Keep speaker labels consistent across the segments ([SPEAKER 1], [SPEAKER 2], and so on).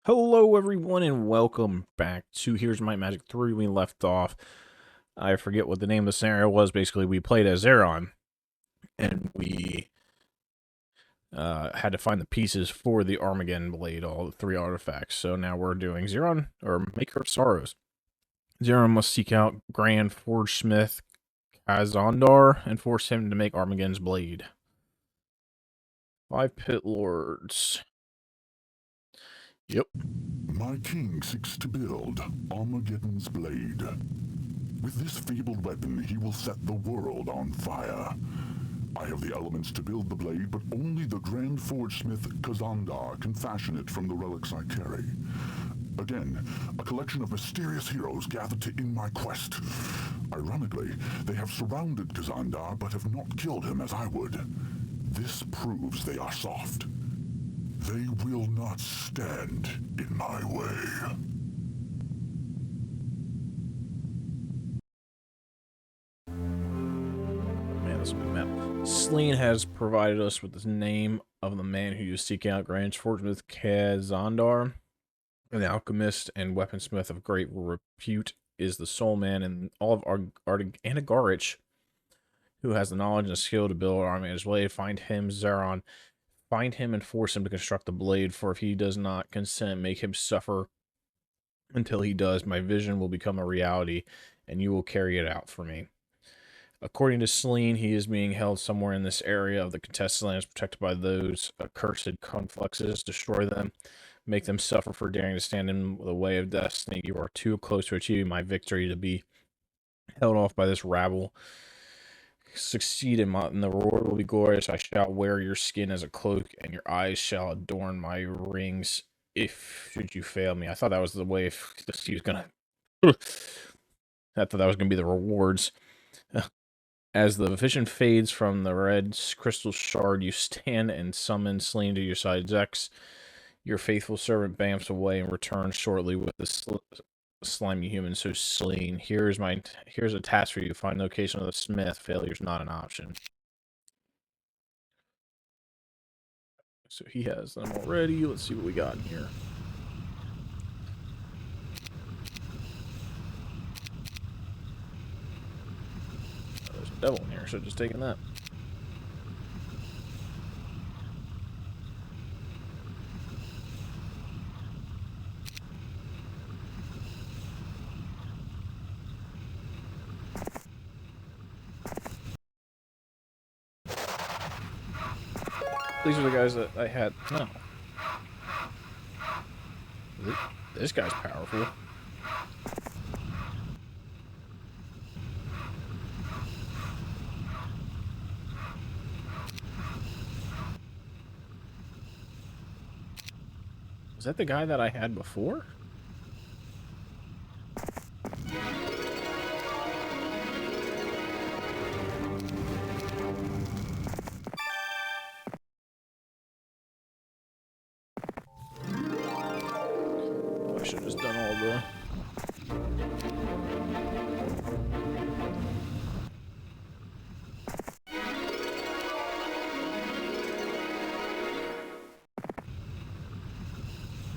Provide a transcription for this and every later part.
[SPEAKER 1] Hello everyone and welcome back to Here's My Magic 3. We left off, I forget what the name of the scenario was. Basically, we played as Xeron, and we had to find the pieces for the Armageddon Blade, all the 3 artifacts. So now we're doing Xeron, or Maker of Sorrows. Xeron must seek out Grand Forgesmith Kazandar and force him to make Armageddon's Blade. 5 Pit Lords. Yep.
[SPEAKER 2] My king seeks to build Armageddon's Blade. With this fabled weapon, he will set the world on fire. I have the elements to build the blade, but only the Grand Forgesmith Kazandar can fashion it from the relics I carry. Again, a collection of mysterious heroes gathered to end my quest. Ironically, they have surrounded Kazandar, but have not killed him as I would. This proves they are soft. They will not stand in my way.
[SPEAKER 1] Man, this is a big map. Slean has provided us with the name of the man who you seek out, Grand Forgesmith Kazandar. An alchemist and weaponsmith of great repute is the sole man in all of Armageddon, who has the knowledge and skill to build Armageddon's Blade. Find him, Xeron. Find him and force him to construct the blade, for if he does not consent, make him suffer until he does. My vision will become a reality, and you will carry it out for me. According to Slean, he is being held somewhere in this area of the contested lands, protected by those accursed confluxes. Destroy them. Make them suffer for daring to stand in the way of destiny. You are too close to achieving my victory to be held off by this rabble. Succeed and the reward will be glorious. I shall wear your skin as a cloak, and your eyes shall adorn my rings. If should you fail me, I thought that was the way. If he was gonna, I thought that was gonna be the rewards. As the vision fades from the red crystal shard, you stand and summon Slean to your side. Zex, your faithful servant, bamfs away and returns shortly with the slimy human. So Slean, here's a task for you. Find the location of the smith. Failure's not an option. So he has them already. Let's see what we got in here. Oh, there's a devil in here. Should have just taken that. These are the guys that I had. No. This guy's powerful. Was that the guy that I had before? I should have just done all the...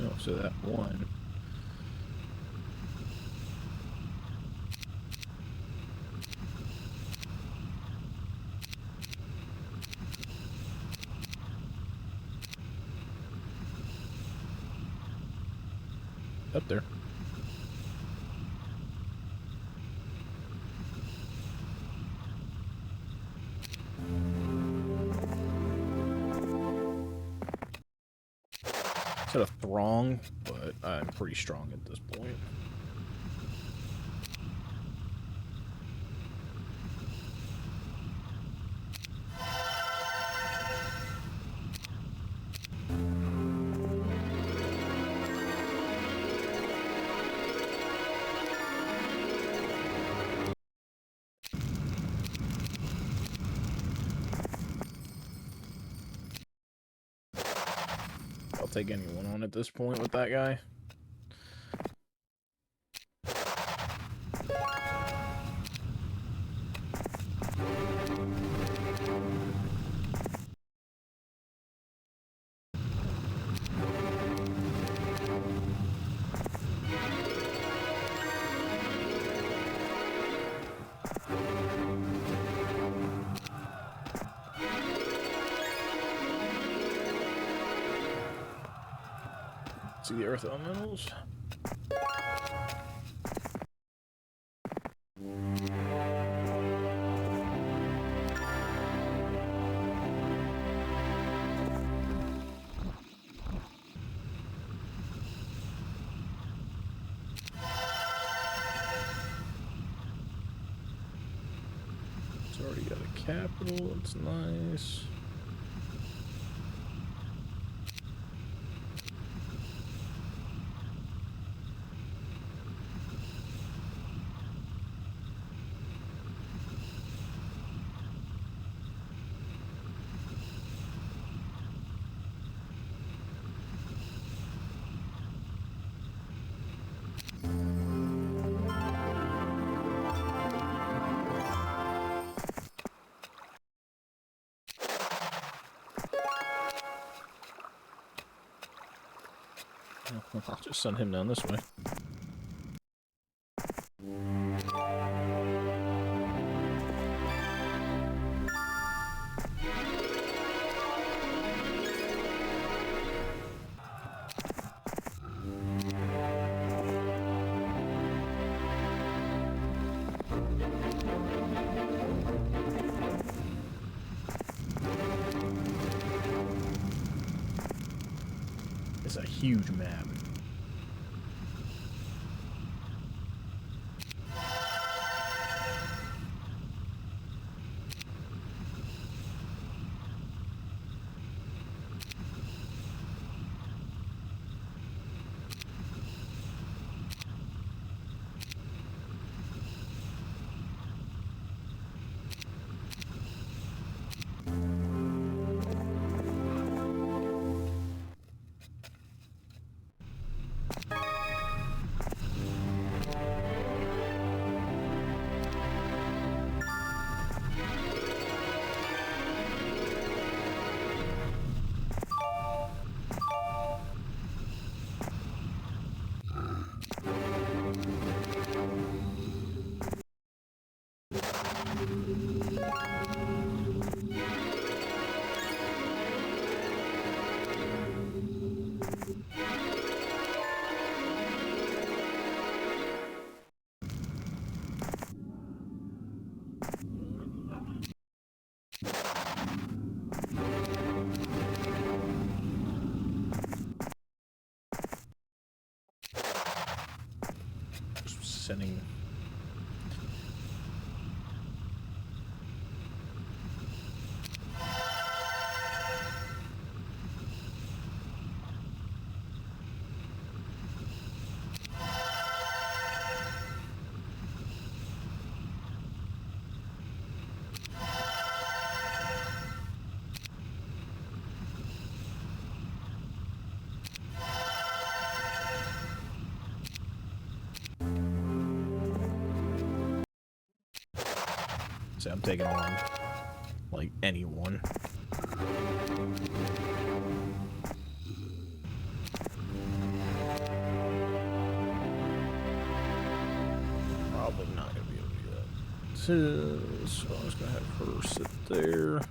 [SPEAKER 1] Oh, so that one... up there. Instead of throng, but I'm pretty strong at this point. I'll take anyone on at this point with that guy. see the earth elementals. It's already got a capital, it's nice. I'll just send him down this way. It's a huge map. Just sending. So I'm taking on, like, anyone. Probably not going to be able to do that. So I'm just going to have her sit there.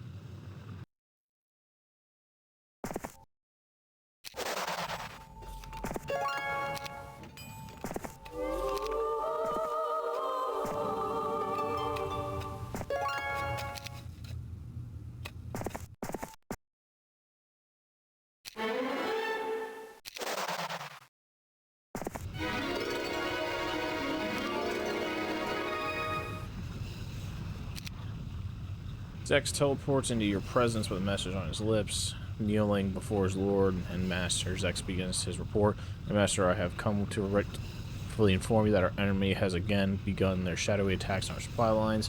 [SPEAKER 1] Zex teleports into your presence with a message on his lips. Kneeling before his lord and master, Zex begins his report. My master, I have come to rightfully inform you that our enemy has again begun their shadowy attacks on our supply lines.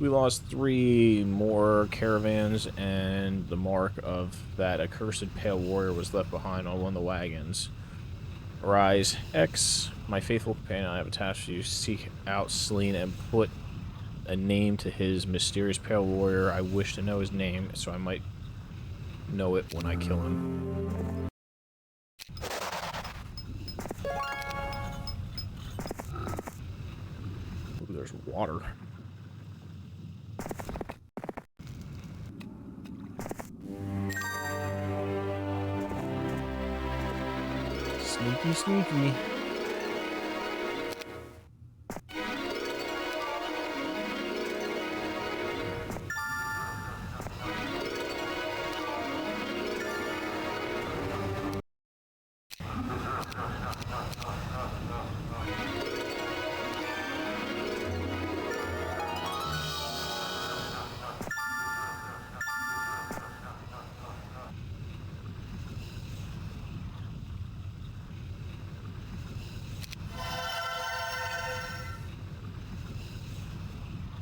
[SPEAKER 1] We lost 3 more caravans, and the mark of that accursed pale warrior was left behind on one of the wagons. Arise, X, my faithful companion I have attached to you, seek out Selene and put a name to his mysterious pale warrior. I wish to know his name, so I might know it when I kill him. Ooh, there's water. Sneaky, sneaky.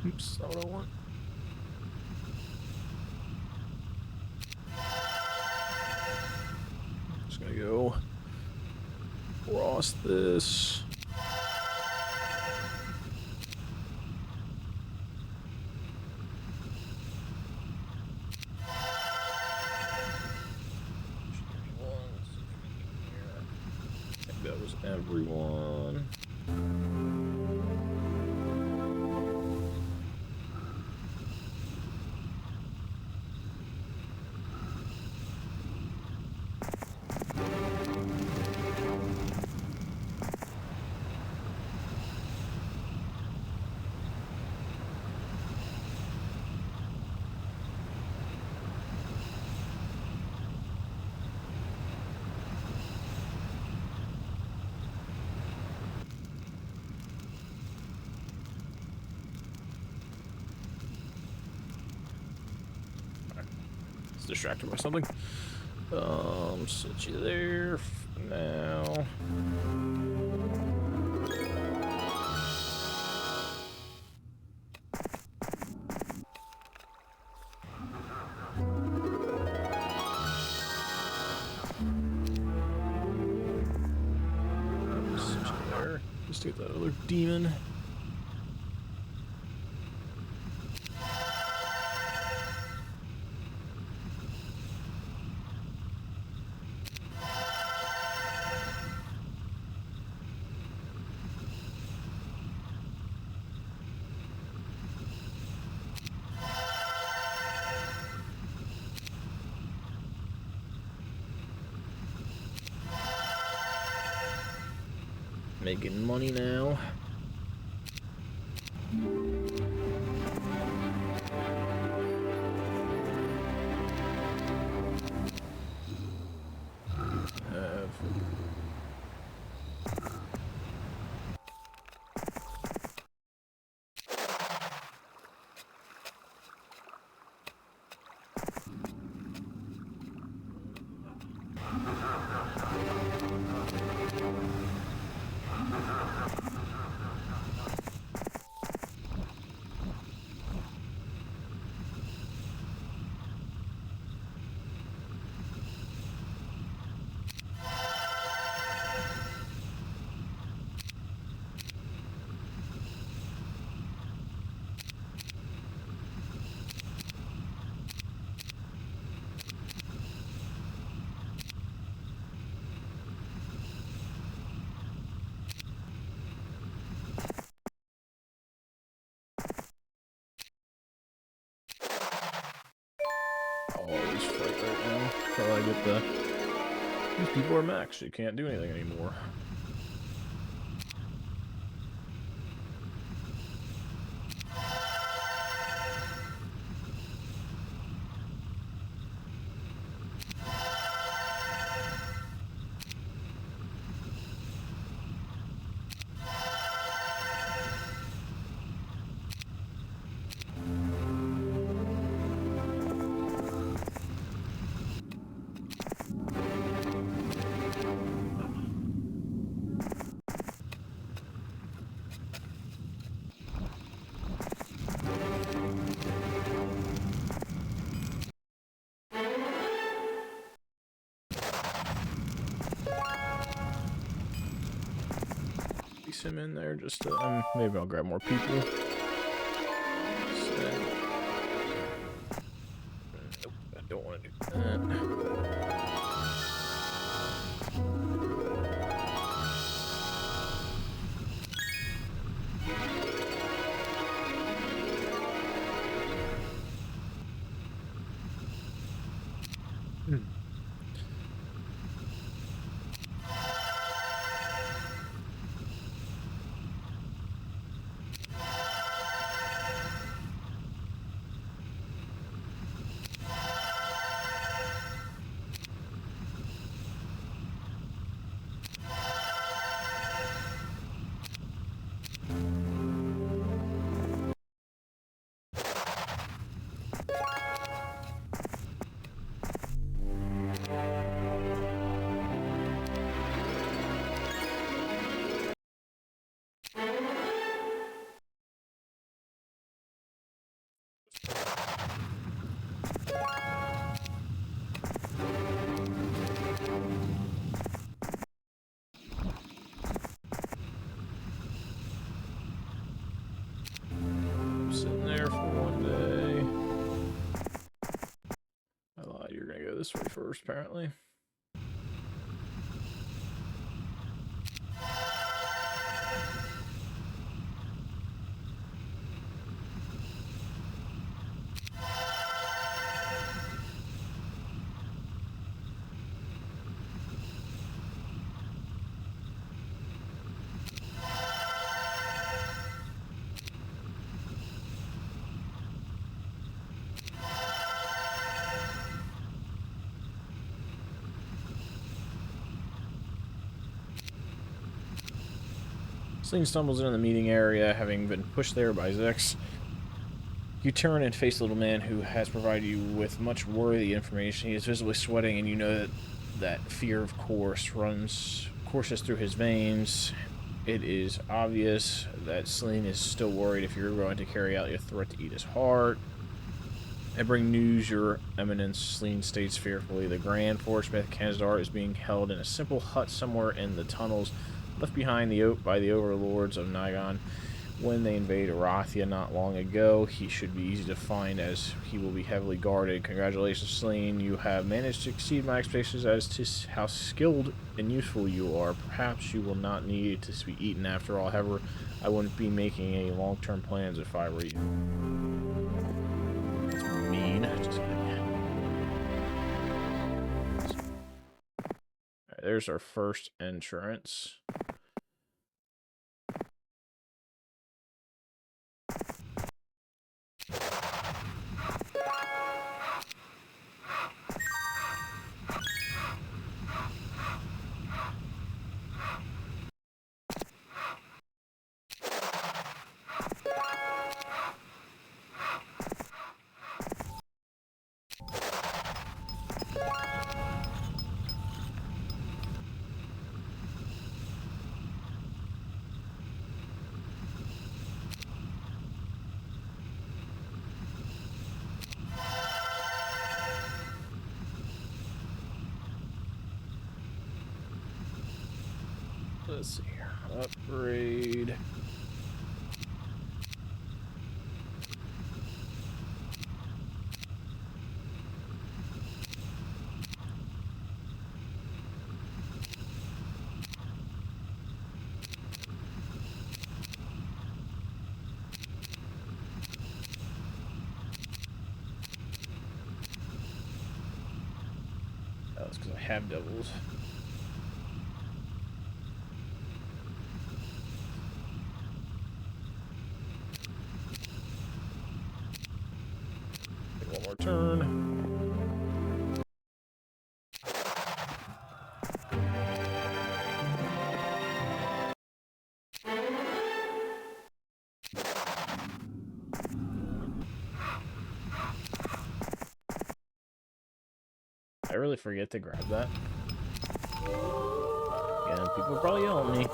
[SPEAKER 1] Oops, that's not what I want. Just gonna go across this. I think that was everyone. Distracted by something. Sit you there for now. Sit you there. Just get that other demon. Making money now. Always fight right now until I get the... These people are maxed, so you can't do anything anymore. Him in there just to, maybe I'll grab more people. Nope, I don't want to do that. this way first, apparently. Sling stumbles into the meeting area, having been pushed there by Zex. You turn and face the little man who has provided you with much worthy information. He is visibly sweating, and you know that fear, of course, courses through his veins. It is obvious that Sling is still worried if you're going to carry out your threat to eat his heart. I bring news, Your Eminence, Sling states fearfully. The Grand Forgesmith Kazdar is being held in a simple hut somewhere in the tunnels left behind by the overlords of Nigon when they invaded Arathia not long ago. He should be easy to find, as he will be heavily guarded. Congratulations, Sling. You have managed to exceed my expectations as to how skilled and useful you are. Perhaps you will not need to be eaten after all. However, I wouldn't be making any long-term plans if I were you. That's mean. Just kidding. Alright, there's our first entrance. Let's see here. Upgrade. Oh, it's because I have doubles. One more turn. I really forget to grab that. Yeah, people are probably yelling at me.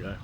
[SPEAKER 1] guy.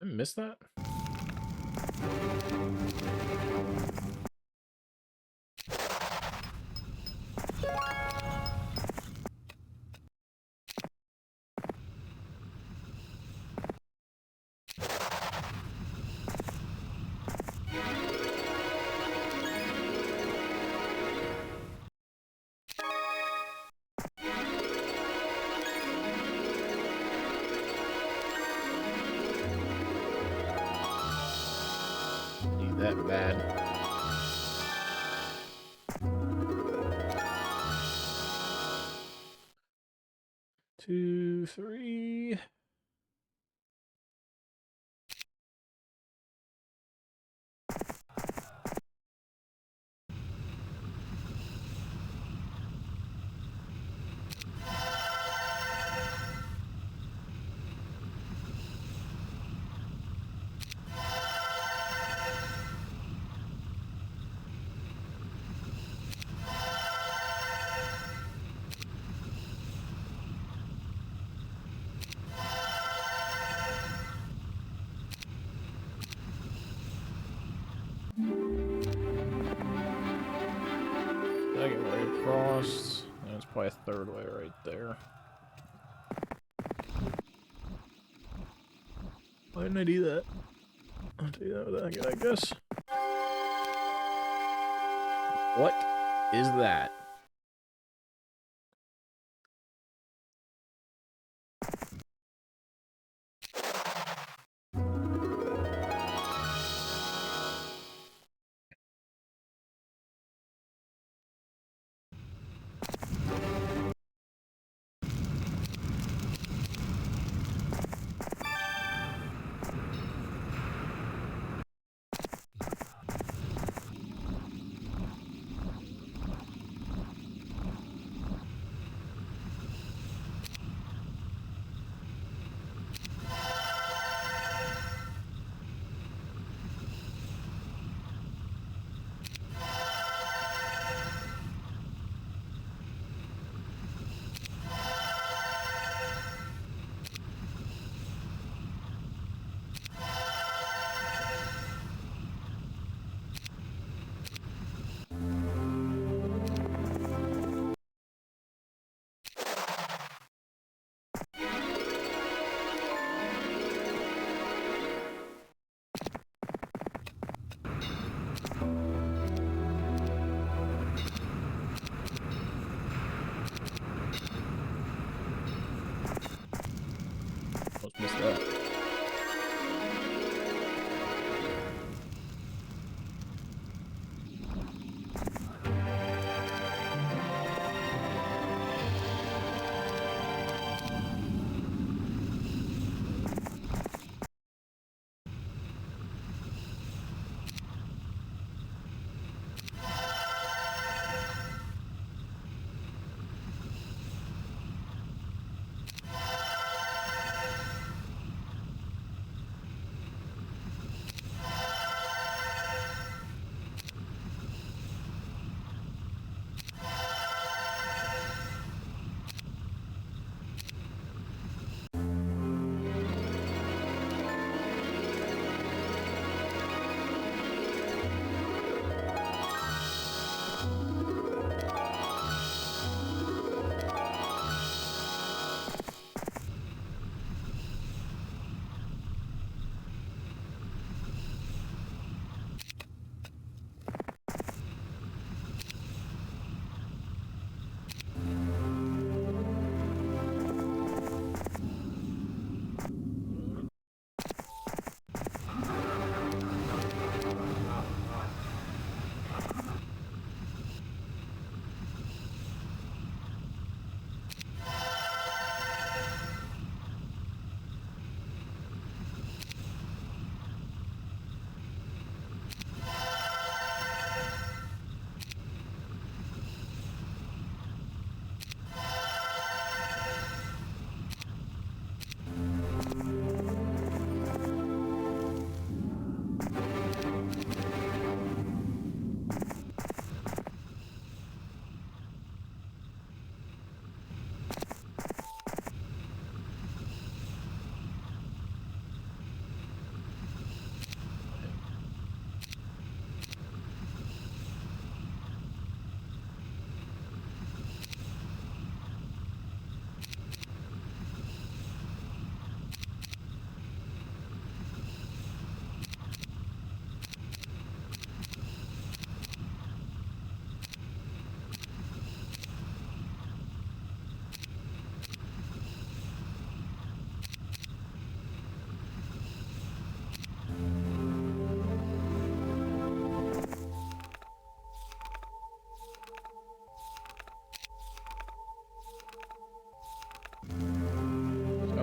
[SPEAKER 1] I missed that? Need that bad. Two, three. Second way across. That's probably a third way right there. Why didn't I do that? I'll do that with that guy, I guess. What is that?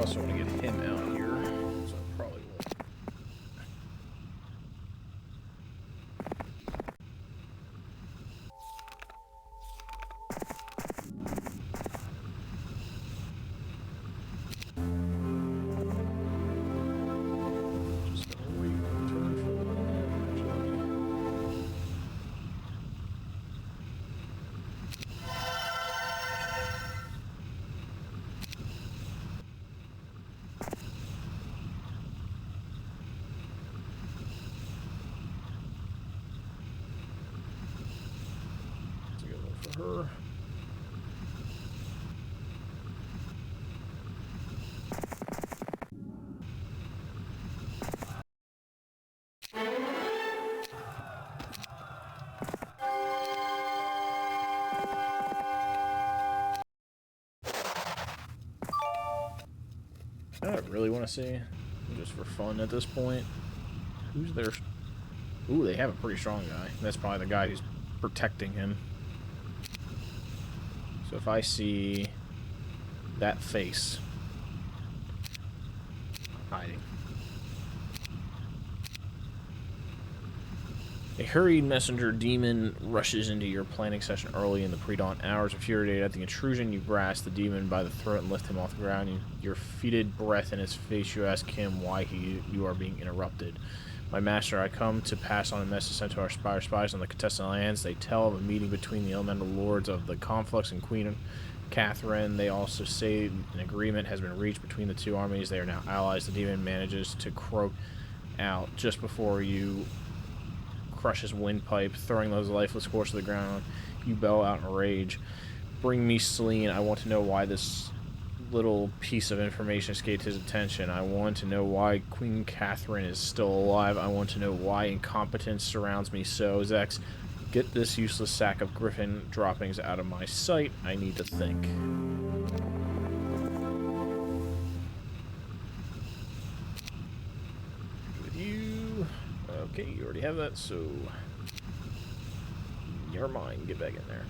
[SPEAKER 1] also want to get him out here, so I probably will. Just gonna wait my turn for that. Actually, that's a good one for her. I really want to see, just for fun at this point, who's there. Ooh, they have a pretty strong guy. That's probably the guy who's protecting him. So if I see that face hiding. A hurried messenger demon rushes into your planning session early in the pre-dawn hours. Infuriated at the intrusion, you grasp the demon by the throat and lift him off the ground. Your fetid breath in his face, you ask him why you are being interrupted. My master, I come to pass on a message sent to our spies on the contested lands. They tell of a meeting between the elemental lords of the conflux and Queen Catherine. They also say an agreement has been reached between the two armies. They are now allies. The demon manages to croak out just before you crush his windpipe, throwing those lifeless corpses to the ground. You bellow out in rage. Bring me Celine. I want to know why this little piece of information escaped his attention. I want to know why Queen Catherine is still alive. I want to know why incompetence surrounds me so. Zex, get this useless sack of griffin droppings out of my sight. I need to think. With you. Okay, you already have that, so you're mine. Get back in there.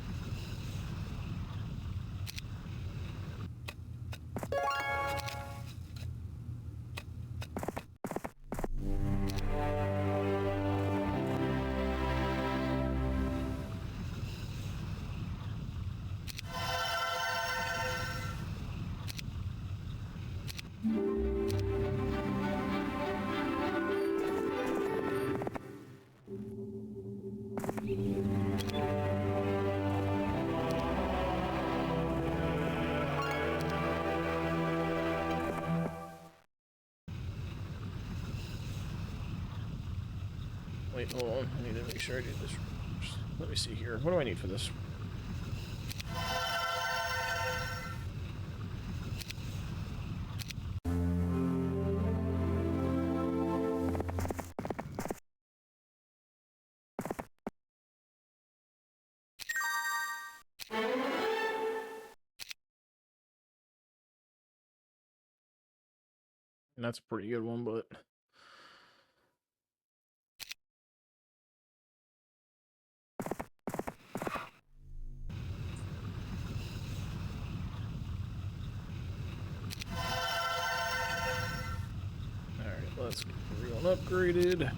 [SPEAKER 1] Wait, hold on. I need to make sure I do this. Let me see here. What do I need for this? And that's a pretty good one, but alright, let's get everyone upgraded.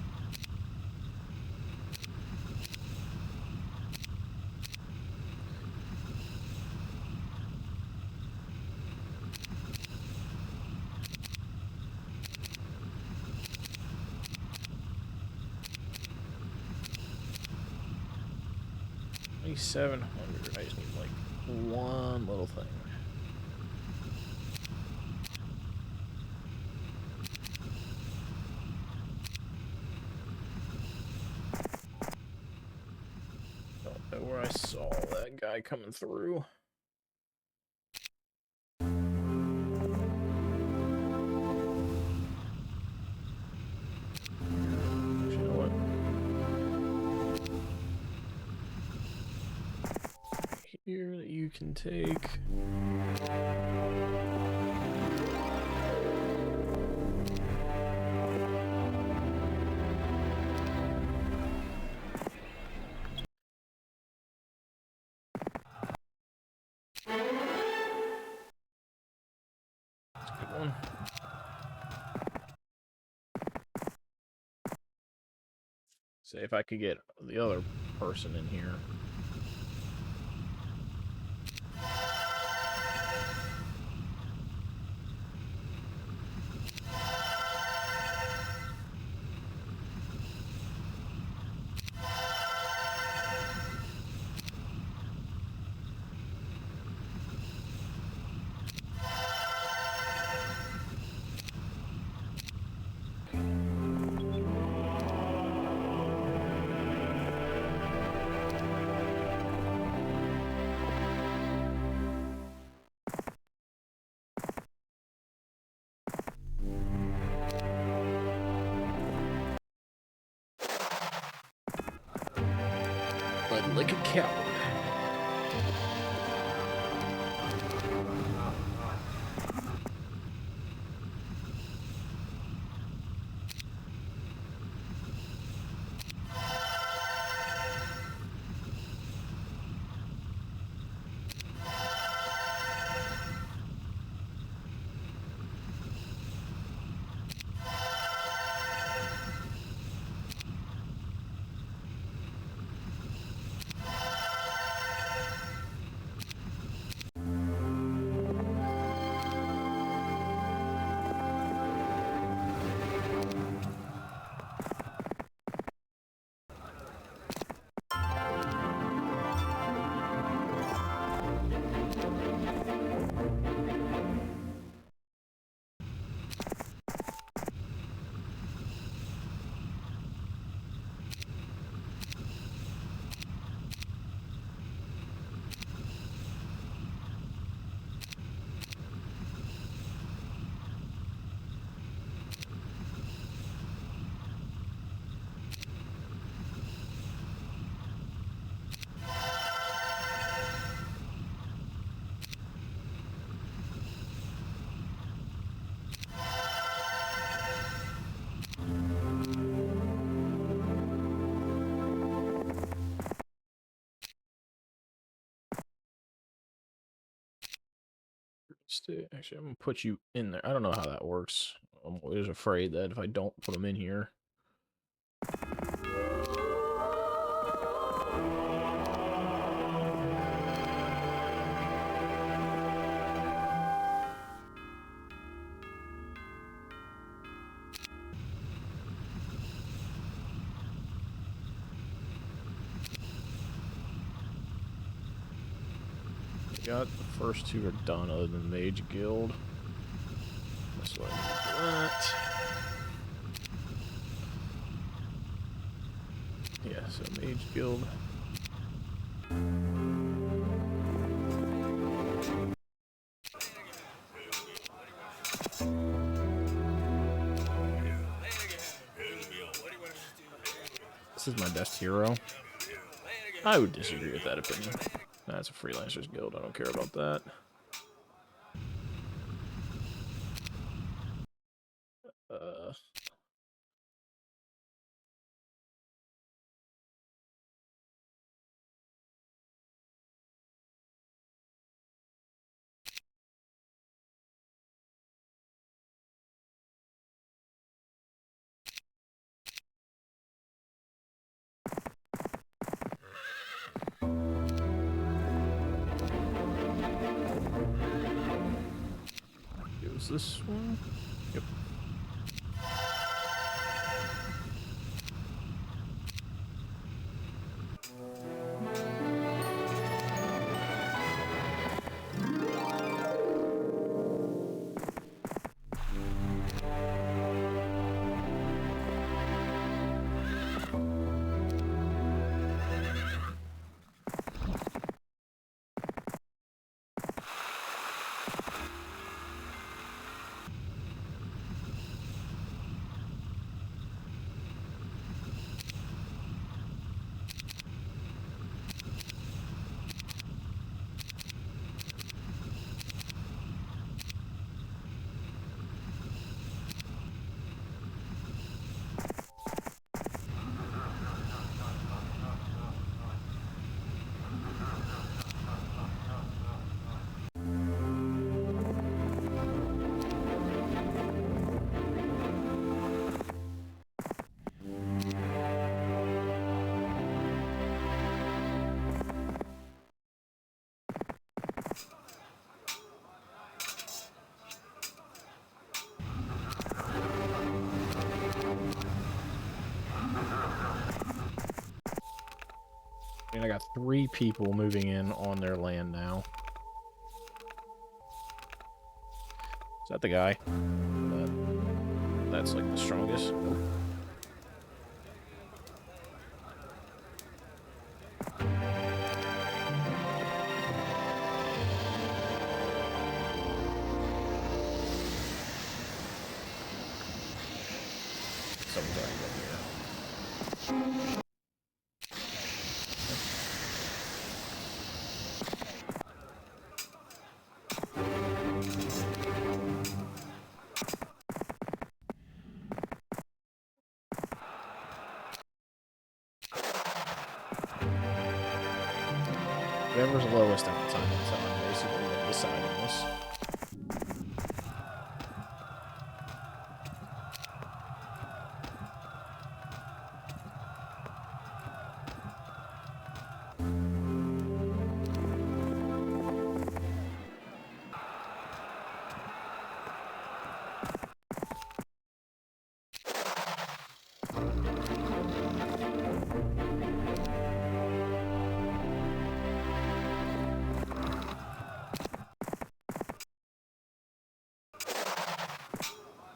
[SPEAKER 1] $2,700. I just need like one little thing. Don't know where I saw that guy coming through. You know what? Here that you can take. one. See if I could get the other person in here. Like a coward. Actually, I'm gonna put you in there. I don't know how that works. I'm always afraid that if I don't put them in here. Got the first two are done other than the Mage Guild. That's why I need that. Yeah, so Mage Guild. This is my best hero. I would disagree with that opinion. That's a freelancer's guild. I don't care about that. It was this one? Yep. got 3 people moving in on their land now. Is that the guy? That's like the strongest. Nope. Someone's already been here. Whatever's lowest at the time, that's how I'm basically going to decide on this.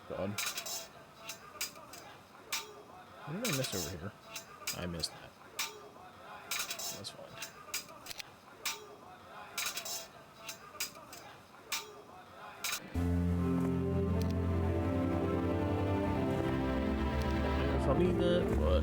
[SPEAKER 1] God. What did I miss over here? I missed that. That's fine. I don't know if I'll need that, but...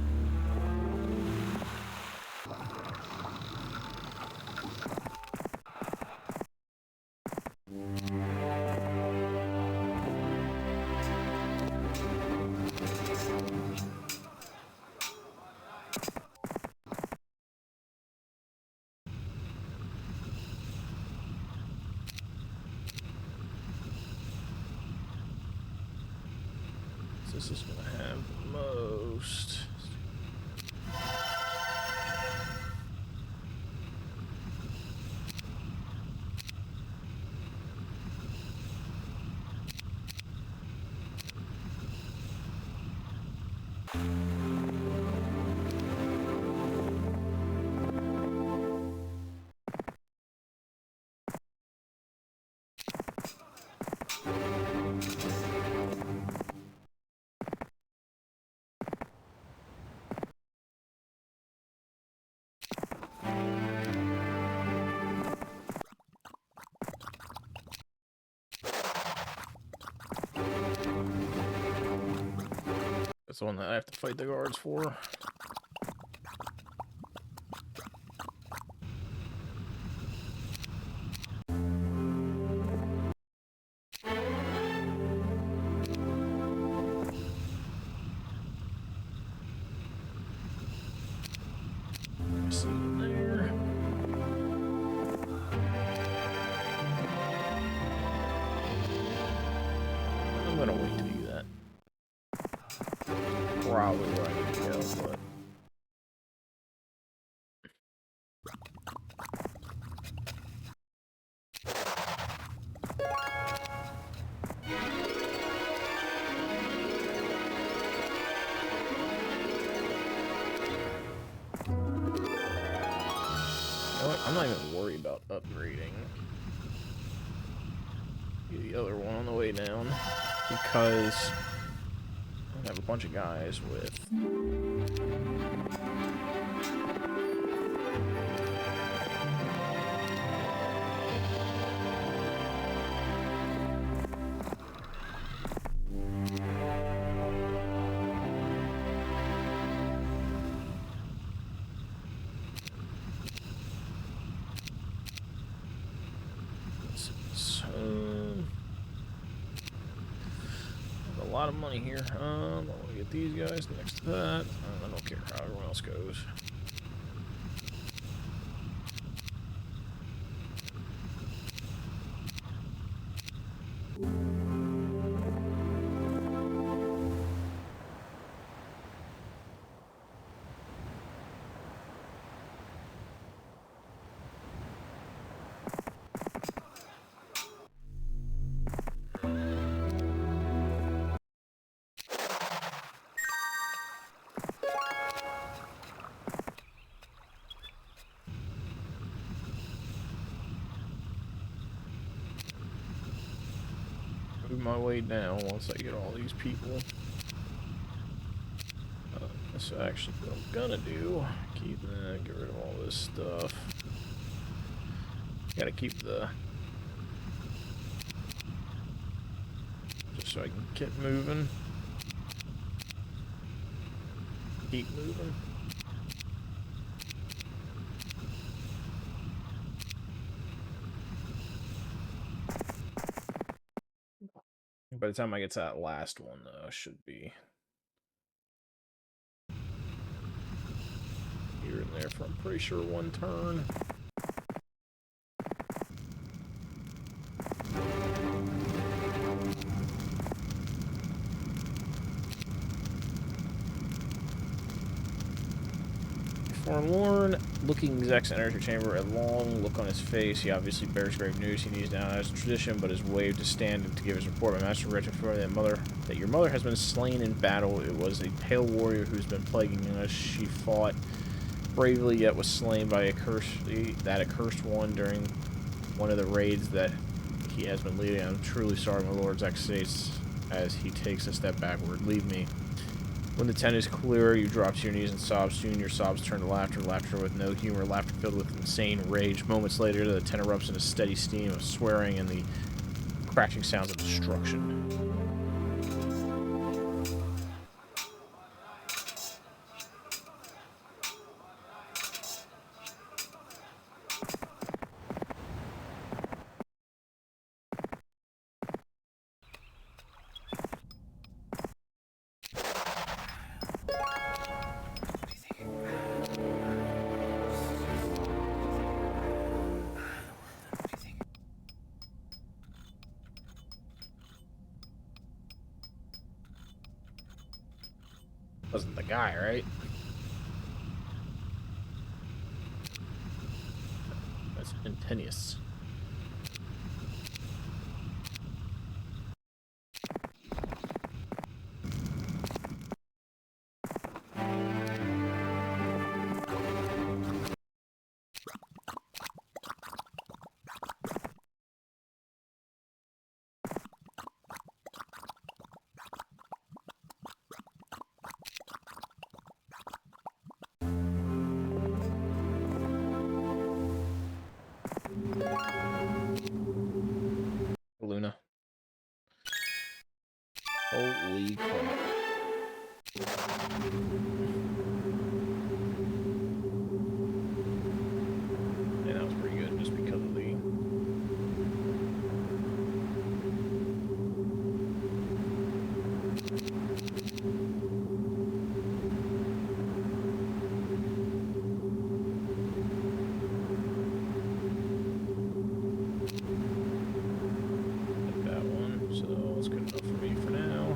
[SPEAKER 1] This is going to have the most. That's the one that I have to fight the guards for. See it there. I'm gonna wait to do that. Probably where I need to go, but... You know what? I'm not even worried about upgrading the other one on the way down, because I have a bunch of guys with... A lot of money here. I want to get these guys next to that. I don't care how everyone else goes. my way down once I get all these people. So actually what I'm gonna do, get rid of all this stuff. Gotta keep the... just so I can get moving. Keep moving. By the time I get to that last one, though, should be here and there for, I'm pretty sure, one turn. Forlorn looking Zex enters your chamber, a long look on his face. He obviously bears grave news. He knees down as tradition, but is waved to stand and to give his report. My master read informed that your mother has been slain in battle. It was a pale warrior who's been plaguing us. She fought bravely, yet was slain by that accursed one during one of the raids that he has been leading. I'm truly sorry, my lord, Zex states as he takes a step backward. Leave me. When the tent is clear, you drop to your knees and sob. Soon your sobs turn to laughter, laughter with no humor, laughter filled with insane rage. Moments later, the tent erupts in a steady steam of swearing and the crashing sounds of destruction. Wasn't the guy, right? That's Intenius. Luna. Holy crap. Yeah, that was pretty good just because of the... that one, so it's good enough for me for now.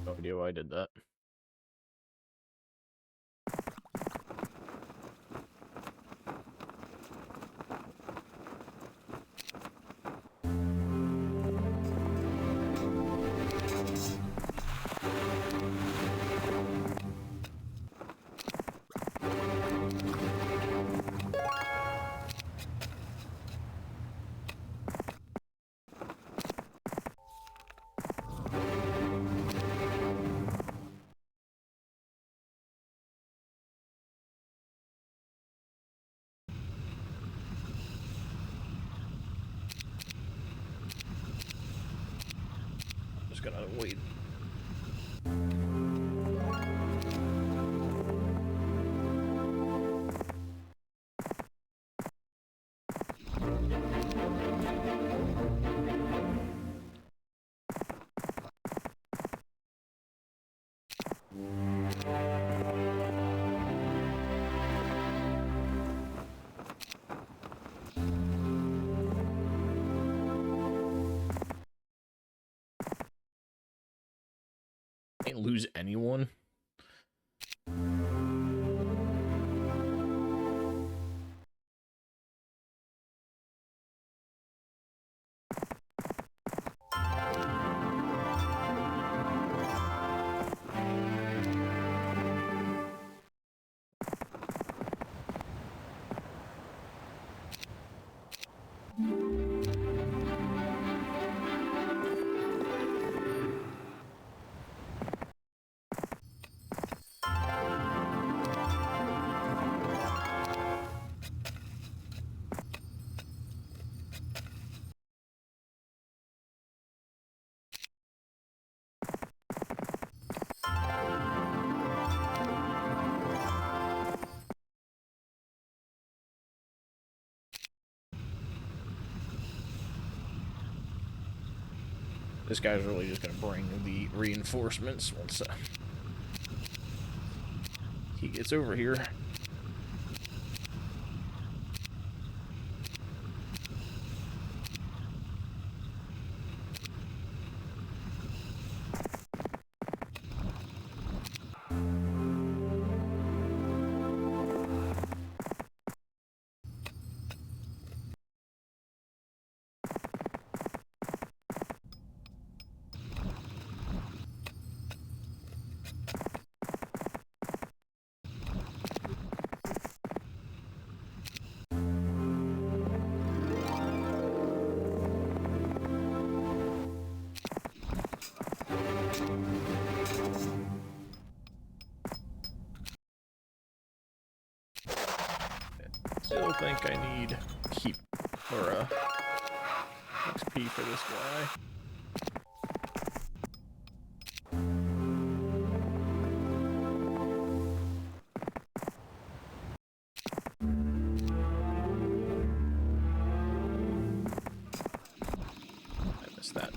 [SPEAKER 1] No idea why I did that. Just gotta wait. Can't lose anyone. This guy's really just going to bring the reinforcements once he gets over here. Still think I need keep or XP for this guy. I missed that.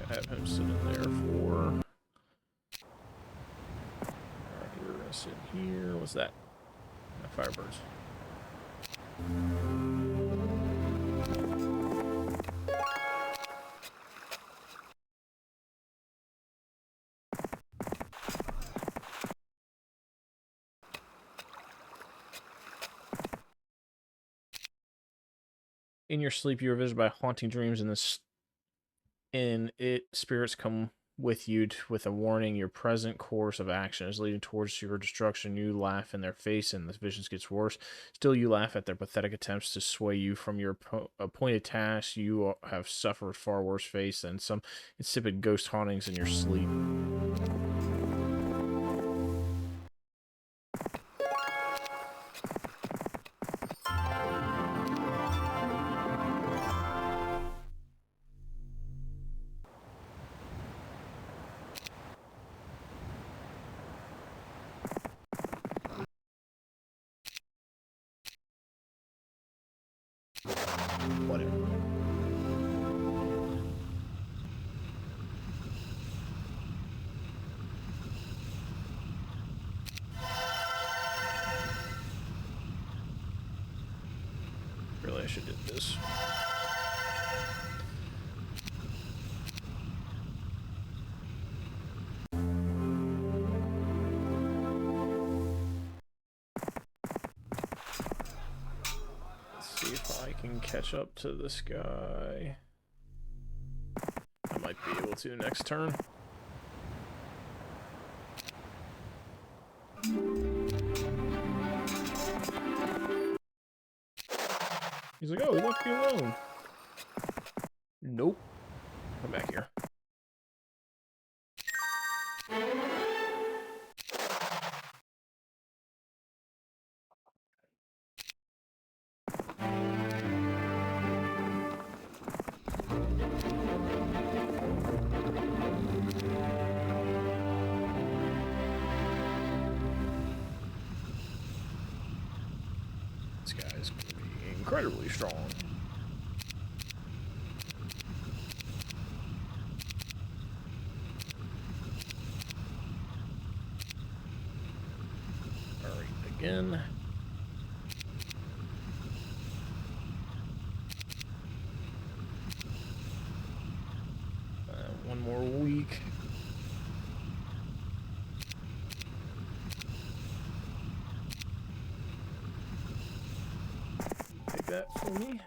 [SPEAKER 1] Have him sit in there for. Alright, you're gonna sit here. What's that? Firebirds. In your sleep, you are visited by haunting dreams, spirits come with you with a warning. Your present course of action is leading towards your destruction. You laugh in their face, and the visions gets worse. Still, you laugh at their pathetic attempts to sway you from your appointed task. You have suffered far worse fate than some insipid ghost hauntings in your sleep. Whatever. Really, I should do this. See if I can catch up to this guy. I might be able to next turn. He's like, oh, he left me alone. Nope. Come back here. This guy's going to be incredibly strong. Alright, again. One more week. Take that for me.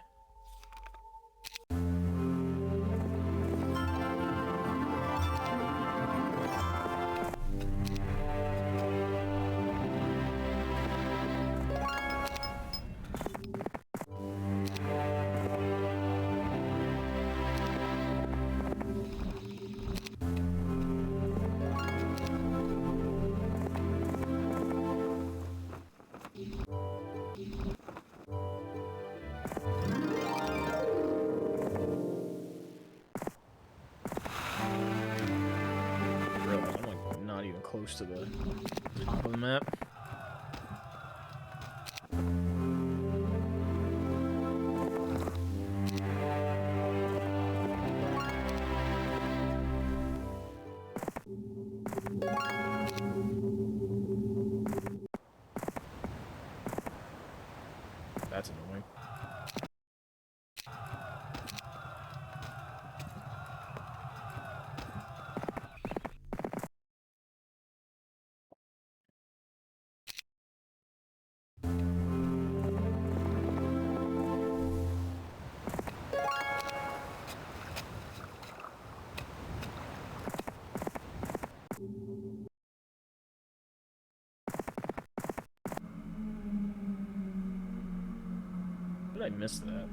[SPEAKER 1] not even close to the top of the map. That's annoying. How did I miss that?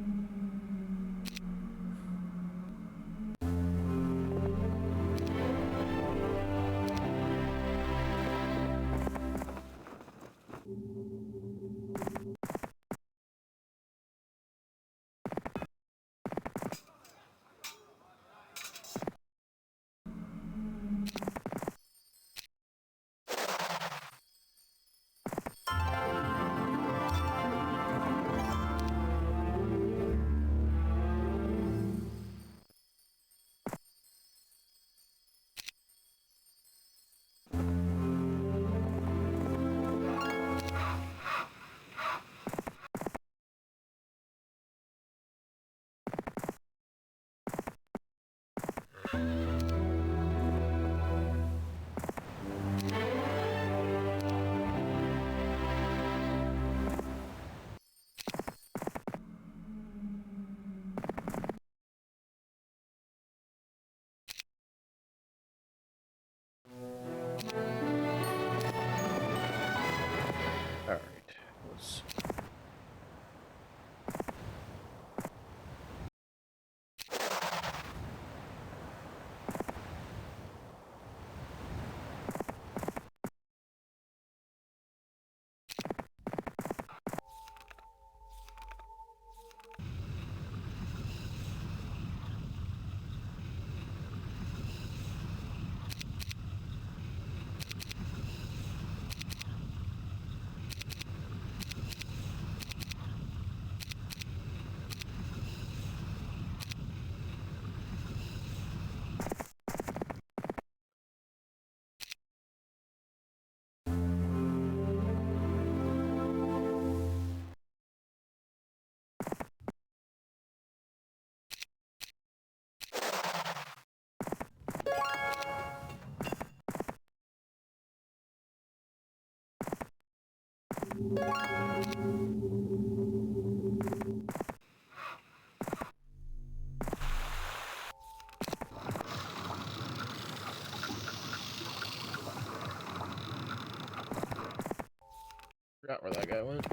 [SPEAKER 1] Alright, let's... Forgot where that guy went.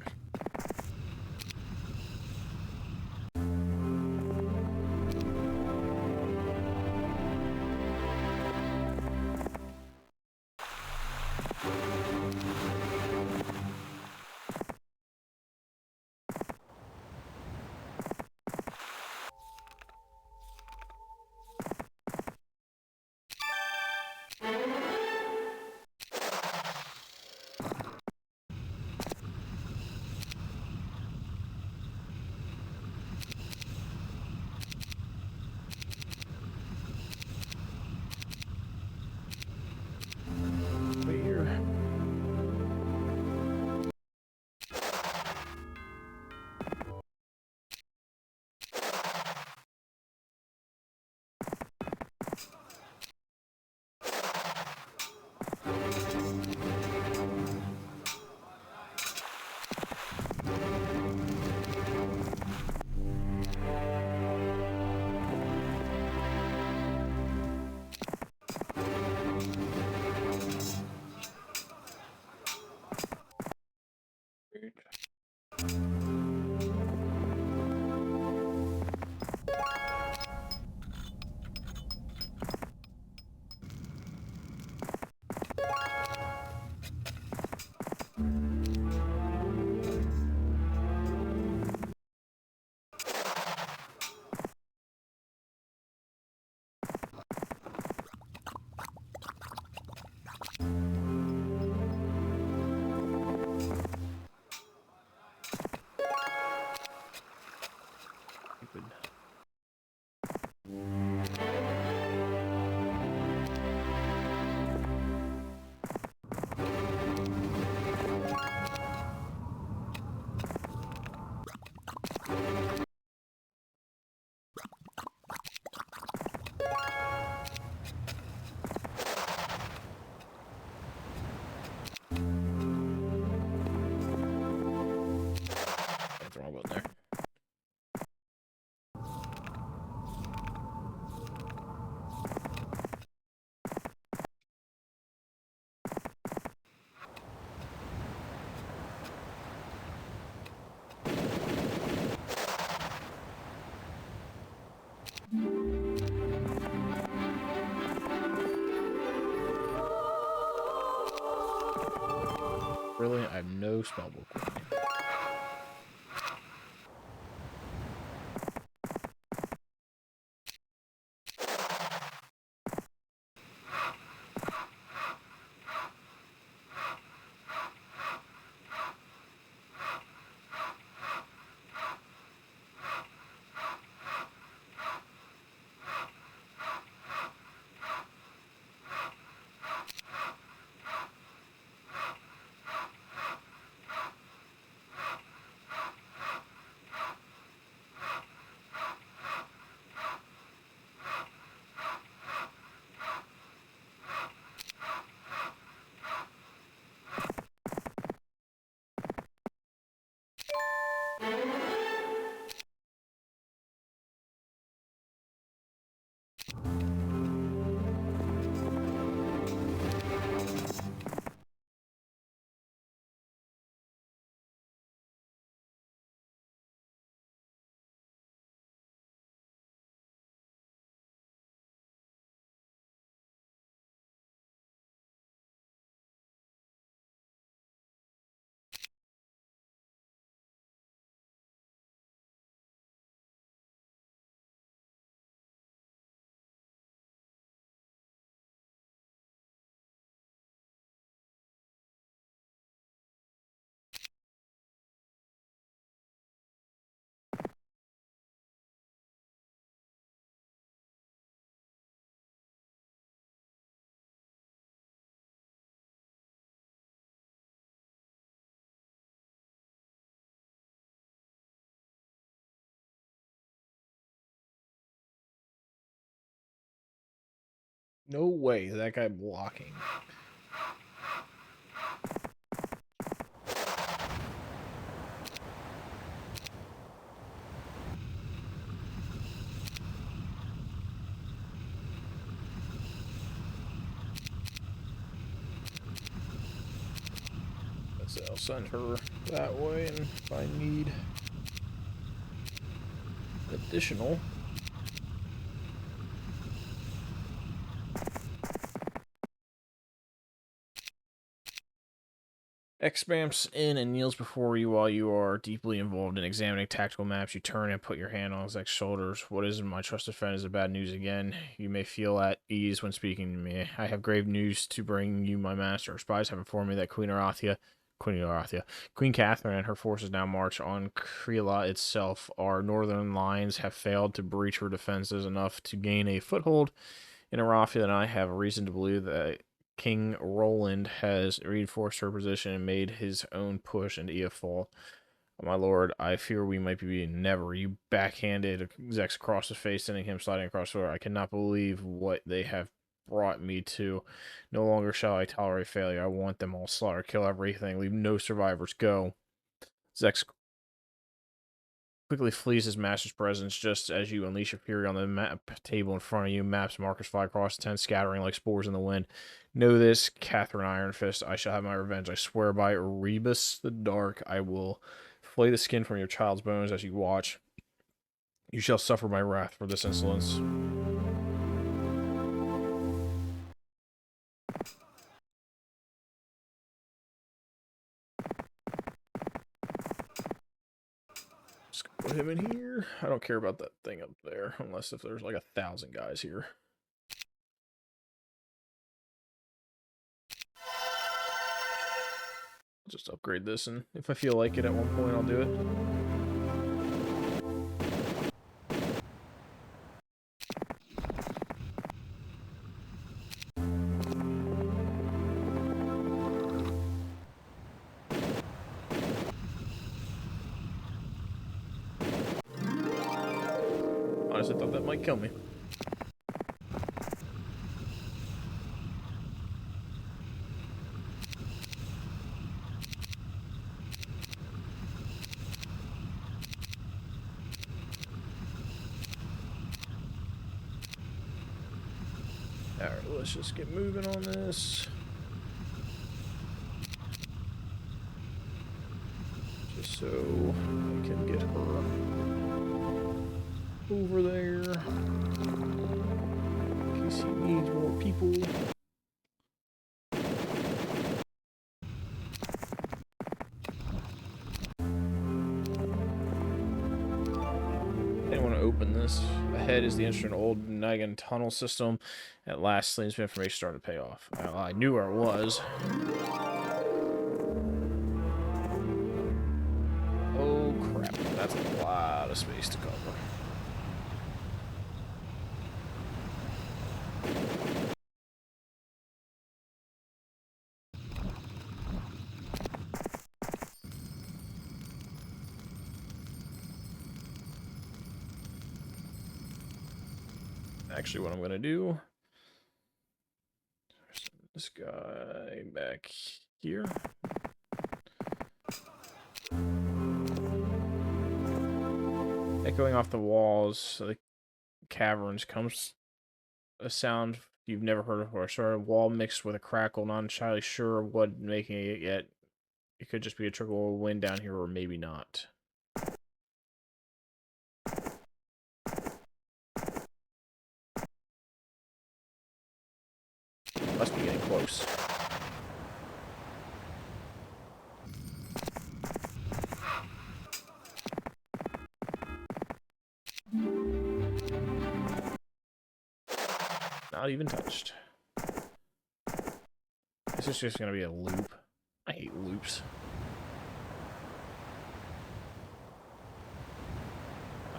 [SPEAKER 1] brilliant. I have no spellbook with me. No way is that guy blocking. So I'll send her that way, and if I need additional. X spamps in and kneels before you while you are deeply involved in examining tactical maps. You turn and put your hand on his shoulders. What is my trusted friend? Is it bad news again? You may feel at ease when speaking to me. I have grave news to bring you, my master. Spies have informed me that Queen Catherine and her forces now march on Creela itself. Our northern lines have failed to breach her defenses enough to gain a foothold in Arafia, and I have reason to believe that King Roland has reinforced her position and made his own push into Eafall. My lord, I fear we might be being never. You backhanded Zex across the face, sending him sliding across the floor. I cannot believe what they have brought me to. No longer shall I tolerate failure. I want them all slaughtered. Kill everything. Leave no survivors. Go. Zex quickly flees his master's presence just as you unleash your fury on the map table in front of you. Maps markers fly across the tent, scattering like spores in the wind. Know this, Catherine Ironfist, I shall have my revenge. I swear by Rebus the Dark, I will flay the skin from your child's bones as you watch. You shall suffer my wrath for this insolence. Just put him in here. I don't care about that thing up there, unless if there's like 1,000 guys here. I'll just upgrade this, and if I feel like it at one point, I'll do it. Honestly, thought that might kill me. Alright, let's just get moving on this. Just so I can get her over there. In case he needs more people. distance ahead is the ancient old Armageddon tunnel system. At last, Selene's information started to pay off. Well, I knew where it was. Oh crap, that's a lot of space to cover. Actually, what I'm going to do, send this guy back here. Echoing off the walls of the caverns comes a sound you've never heard before. Sort of wall mixed with a crackle, not entirely sure what making it yet. It could just be a trickle of wind down here, or maybe not. Must be getting close. Not even touched. This is just gonna be a loop. I hate loops.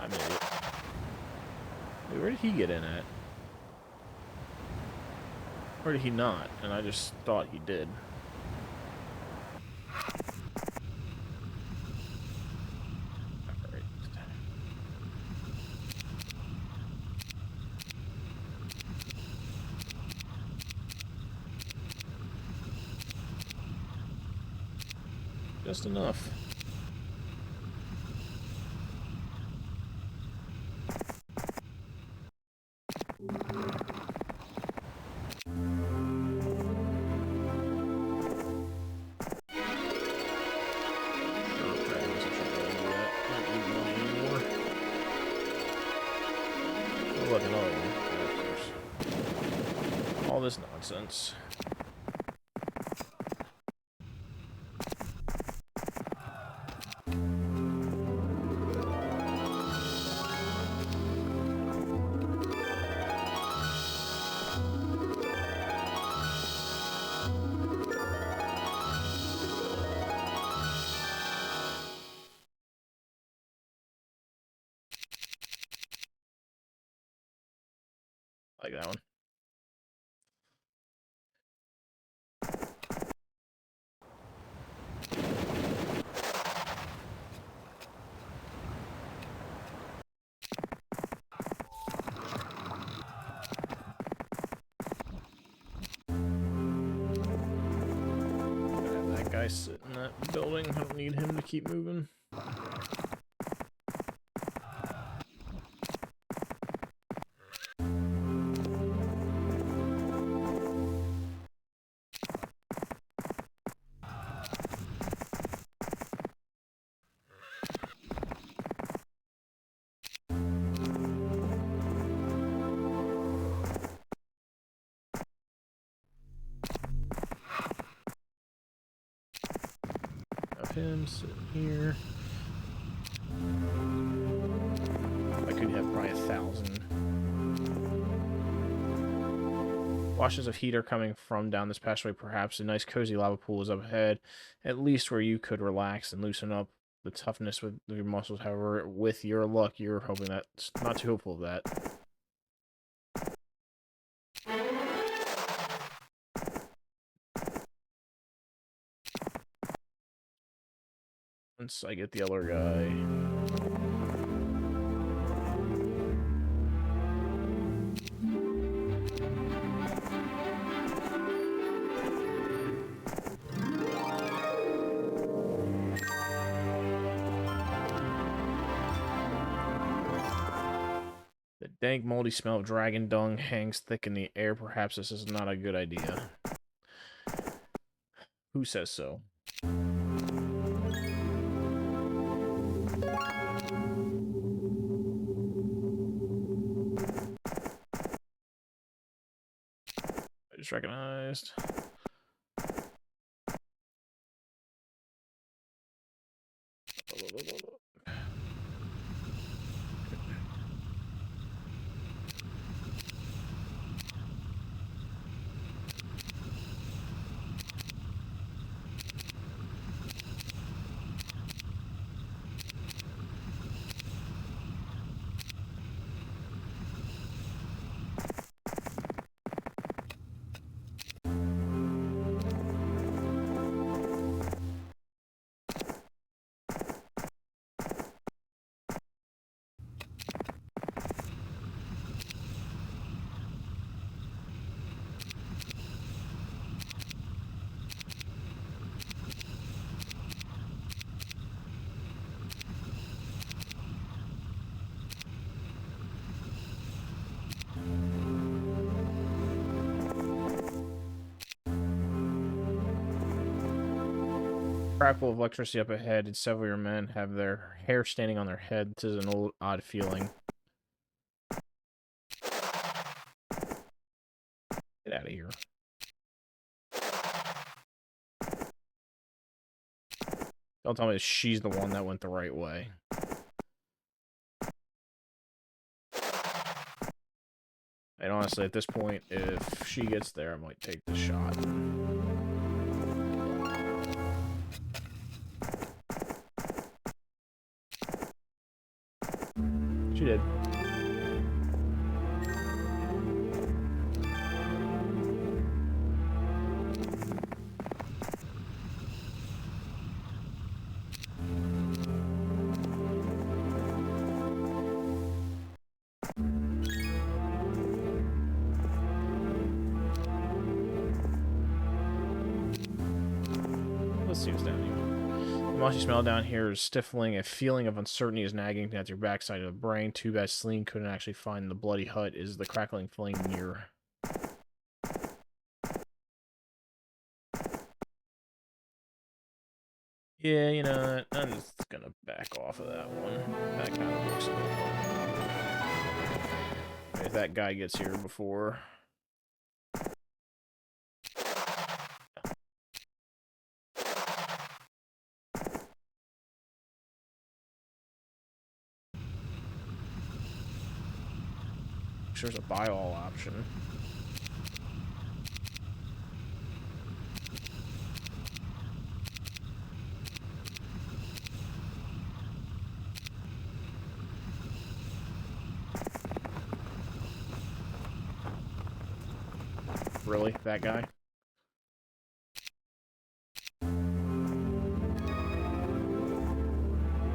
[SPEAKER 1] I'm an idiot. Wait, where did he get in at? Or did he not? And I just thought he did. Alright. Just enough. All this nonsense. Like that one. That guy sitting in that building. I don't need him to keep moving. Him sitting here. I could have probably 1,000. Washes of heat are coming from down this passageway, perhaps. A nice cozy lava pool is up ahead, at least where you could relax and loosen up the toughness with your muscles. However, with your luck, you're hoping that's not too hopeful of that. Once I get the other guy. The dank, moldy smell of dragon dung hangs thick in the air. Perhaps this is not a good idea. Who says so? I just recognized. Crackle of electricity up ahead, and several of your men have their hair standing on their head. This is an old, odd feeling. Get out of here. Don't tell me she's the one that went the right way. And honestly, at this point, if she gets there, I might take the shot. She did. Let's see what's down here. The mushy smell down here is stifling. A feeling of uncertainty is nagging at your backside of the brain. Too bad Celine couldn't actually find the bloody hut. Is the crackling flame near? Yeah, you know what? I'm just gonna back off of that one. That kind of looks a little hard. If that guy gets here before... There's a buy all option. Really? That guy?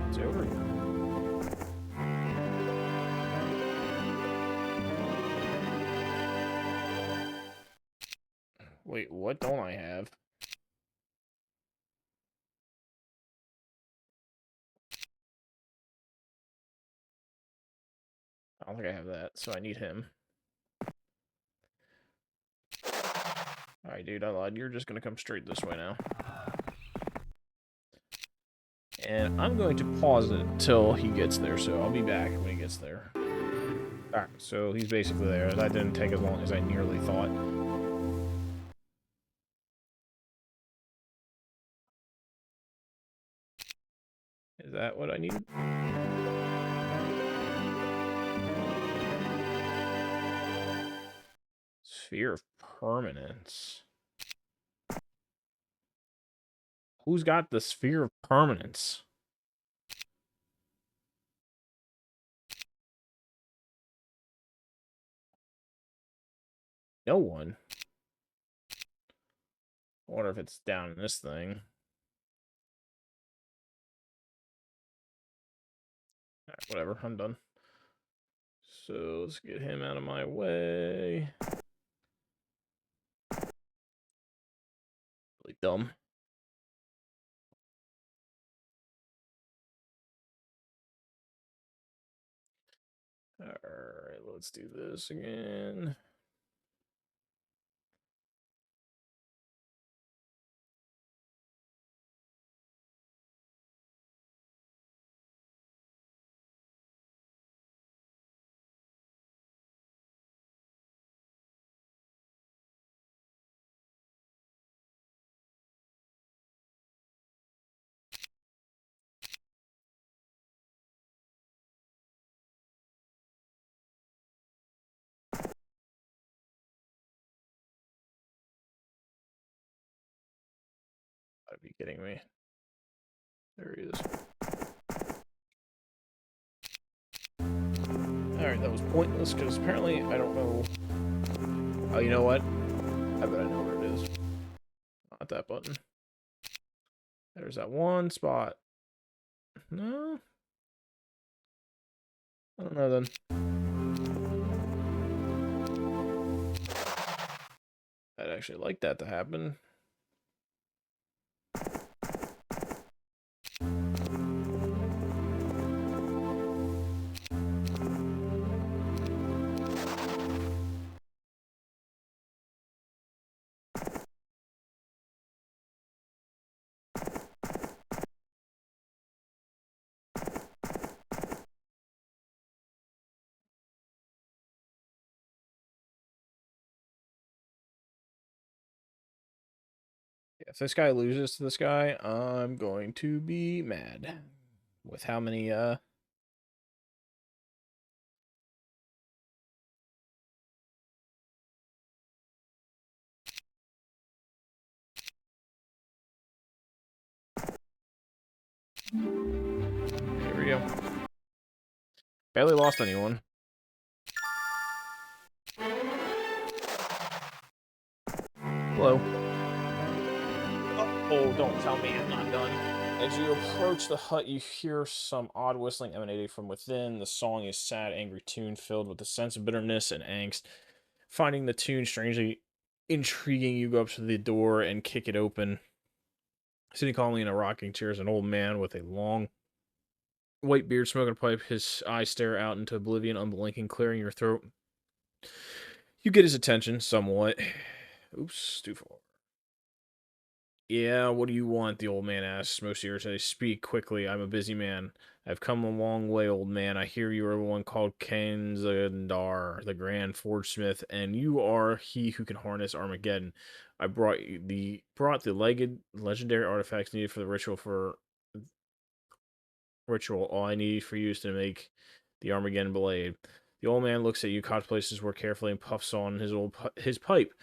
[SPEAKER 1] It's over. Wait, what don't I have? I don't think I have that, so I need him. Alright, dude, I lied. You're just gonna come straight this way now. And I'm going to pause it till he gets there, so I'll be back when he gets there. Alright, so he's basically there. That didn't take as long as I nearly thought. Is that what I needed? Sphere of Permanence. Who's got the Sphere of Permanence? No one. I wonder if it's down in this thing. Alright, whatever, I'm done. So let's get him out of my way. Really dumb. Alright, let's do this again. Gotta be kidding me. There he is. Alright, that was pointless, because apparently I don't know... Oh, you know what? I bet I know where it is. Not that button. There's that one spot. No? I don't know then. I'd actually like that to happen. If this guy loses to this guy, I'm going to be mad. With how many, Here we go. Barely lost anyone. Hello. Oh, don't tell me I'm not done. As you approach the hut, you hear some odd whistling emanating from within. The song is sad, angry tune filled with a sense of bitterness and angst. Finding the tune strangely intriguing, you go up to the door and kick it open. Sitting calmly in a rocking chair is an old man with a long white beard, smoking a pipe. His eyes stare out into oblivion, unblinking, clearing your throat. You get his attention somewhat. Oops, too far. Yeah, what do you want? The old man asks, most irritated. Speak quickly. I'm a busy man. I've come a long way, old man. I hear you are the one called Kanzandar, the grand Forgesmith, and you are he who can harness Armageddon. I brought the legendary artifacts needed for the ritual. All I need for you is to make the Armageddon Blade. The old man looks at you, contemplates his work carefully, and puffs on his pipe.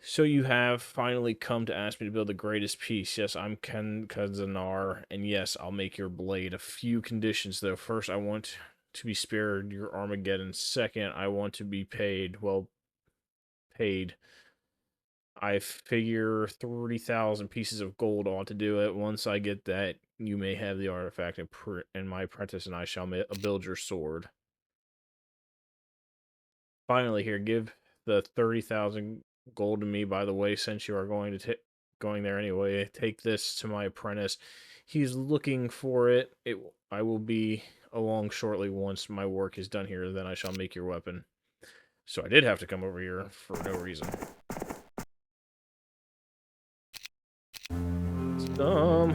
[SPEAKER 1] So you have finally come to ask me to build the greatest piece. Yes, I'm Ken Kazanar, and yes, I'll make your blade. A few conditions, though. First, I want to be spared your Armageddon. Second, I want to be paid. Well, paid. I figure 30,000 pieces of gold ought to do it. Once I get that, you may have the artifact, and my apprentice and I shall build your sword. Finally, here, give the 30,000 gold to me. By the way, since you are going there anyway, take this to my apprentice. He's looking for it. I will be along shortly. Once my work is done here, then I shall make your weapon. So I did have to come over here for no reason. It's dumb.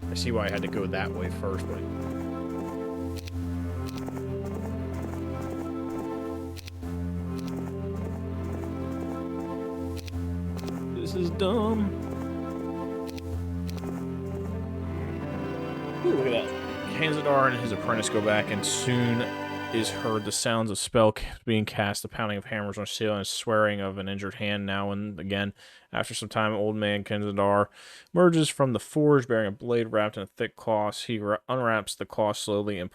[SPEAKER 1] I see why I had to go that way first, but this is dumb. Ooh, look at that. Kanzadar and his apprentice go back, and soon is heard the sounds of spell being cast, the pounding of hammers on steel, and swearing of an injured hand now and again. After some time, old man Kanzadar emerges from the forge, bearing a blade wrapped in a thick cloth. He unwraps the cloth slowly, and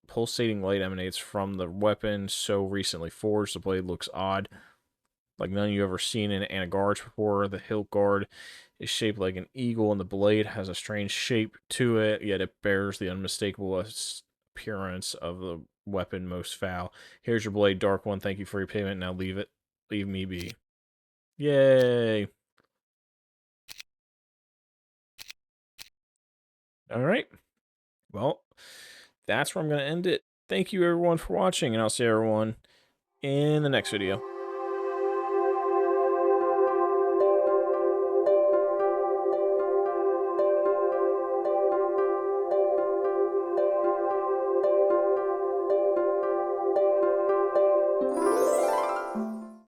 [SPEAKER 1] pulsating light emanates from the weapon so recently forged. The blade looks odd, like none you've ever seen in Anagarch before. The hilt guard is shaped like an eagle, and the blade has a strange shape to it, yet it bears the unmistakable appearance of the weapon most foul. Here's your blade, Dark One. Thank you for your payment. Now leave me be. Yay! Alright. Well, that's where I'm going to end it. Thank you everyone for watching, and I'll see everyone in the next video.